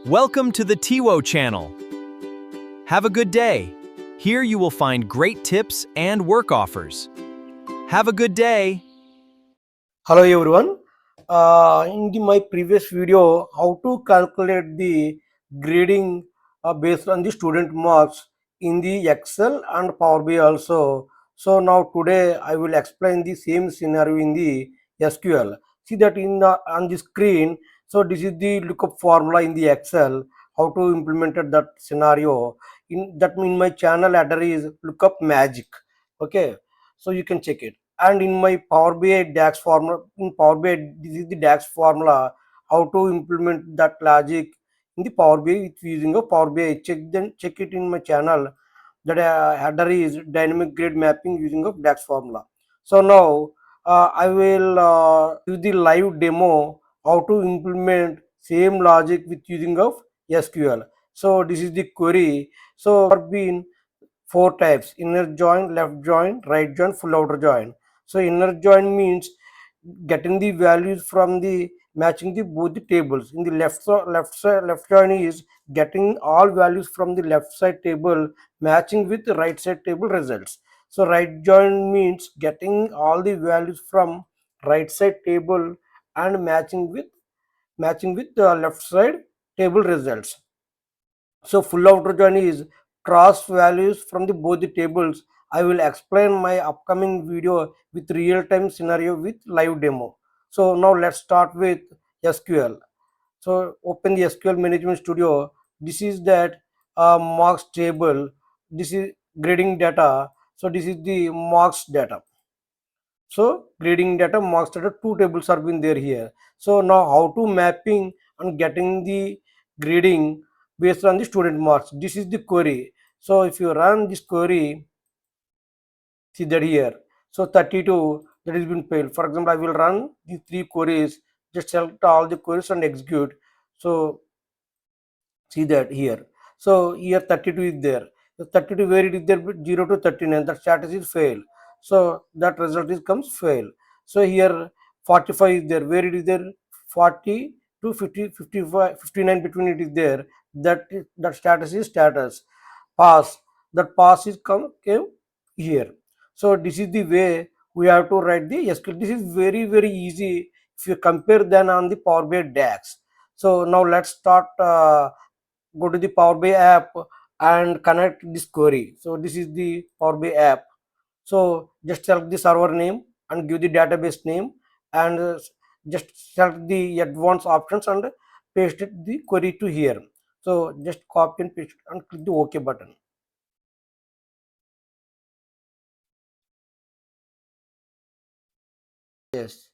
Welcome to the TWO channel. Have a good day. Here you will find great tips and work offers. Have a good day. Hello everyone. My previous video, how to calculate the grading based on the student marks in the Excel and Power BI also. So now today I will explain the same scenario in the SQL. See that on the screen. So this is the lookup formula in the Excel. How to implement that scenario. In my channel address is lookup magic. Okay, so you can check it. And in my Power BI DAX formula, in Power BI, this is the DAX formula, how to implement that logic in the Power BI with using a Power BI. Check it in my channel. That header is dynamic grade mapping using a DAX formula. So now I will do the live demo how to implement same logic with using of SQL. So this is the query. So been four types: inner join, left join, right join, full outer join. So inner join means getting the values from the matching the both the tables. In the left join is getting all values from the left side table matching with the right side table results. So right join means getting all the values from right side table and matching with the left side table results. So full outer join is cross values from the both the tables. I will explain my upcoming video with real-time scenario with live demo. So now let's start with SQL. So open the SQL Management Studio. This is that marks table. This is grading data. So this is the marks data. So grading data, marks data, two tables are been there here. So now how to mapping and getting the grading based on the student marks. This is the query. So if you run this query, see that here. So 32 that has been failed. For example, I will run the three queries. Just select all the queries and execute. So see that here. So here 32 is there. The 32 where it is there, 0 to 39, that status is fail. So that result is comes fail. So here 45 is there, where it is there, 40 to 50, 55, 59 between it is there. That status is status. Pass. That pass is came here. So this is the way we have to write the SQL. This is very easy if you compare than on the Power BI DAX. So now let's start. Go to the Power BI app and connect this query. So this is the Power BI app. So just select the server name and give the database name, and just select the advanced options and paste it the query to here. So just copy and paste and click the OK button. Yes.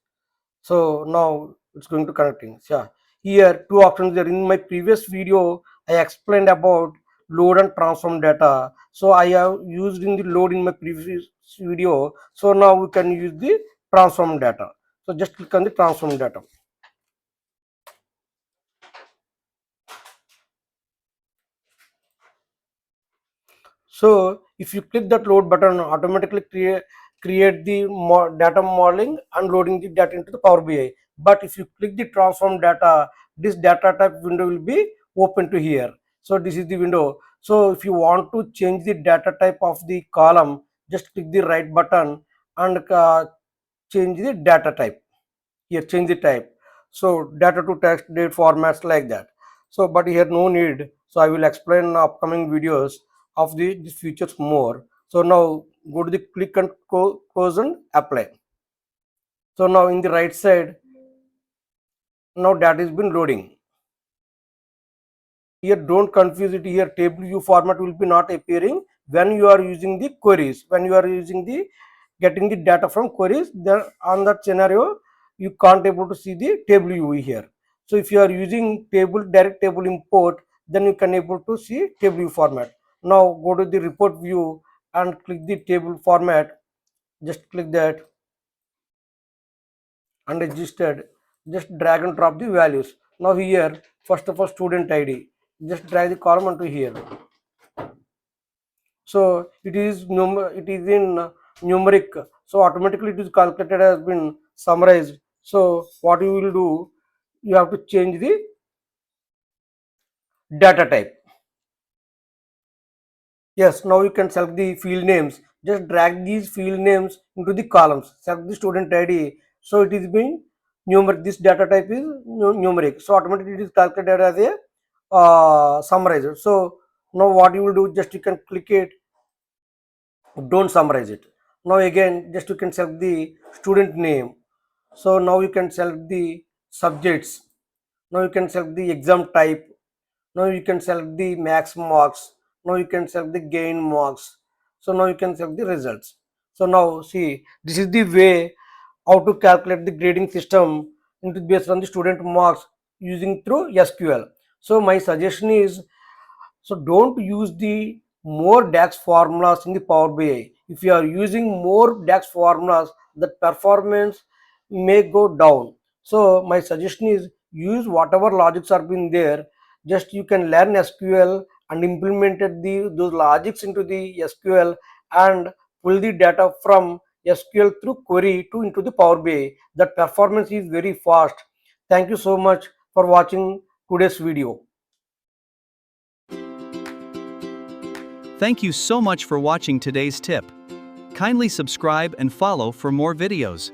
So now it's going to connecting. Yeah. Here two options there. In my previous video, I explained about load and transform data. So I have used in the load in my previous video. So now we can use the transform data. So just click on the transform data. So if you click that load button, automatically create the data modeling and loading the data into the Power BI. But if you click the transform data, this data type window will be open to here. So this is the window. So if you want to change the data type of the column, just click the right button and change the data type. Here change the type. So data to text, date formats like that. So but here no need. So I will explain in upcoming videos of these features more. So now go to the click and close and apply. So now in the right side, now data is been loading. Here don't confuse it. Here table view format will be not appearing when you are using the queries. When you are using the getting the data from queries, then on that scenario you can't able to see the table view here. So if you are using direct table import, then you can able to see table view format. Now go to the report view and click the table format. Just click that and registered. Just drag and drop the values. Now here first of all student ID. Just drag the column onto here. So it is in numeric. So automatically it is calculated has been summarized. So what you will do, you have to change the data type. Yes, now you can select the field names. Just drag these field names into the columns. Select the student ID. So it is being numeric. This data type is numeric. So automatically it is calculated as a summarizer. So now what you will do, just you can click it, don't summarize it. Now again, just you can select the student name. So now you can select the subjects. Now you can select the exam type. Now you can select the max marks. Now you can select the gain marks. So now you can select the results. So now see, this is the way how to calculate the grading system into based on the student marks using through SQL. So my suggestion is, so don't use the more DAX formulas in the Power BI. If you are using more DAX formulas, the performance may go down. So my suggestion is, use whatever logics are been there. Just you can learn SQL and implemented those logics into the SQL and pull the data from SQL through query to into the Power BI. That performance is very fast. Thank you so much for watching today's video. Thank you so much for watching today's tip. Kindly subscribe and follow for more videos.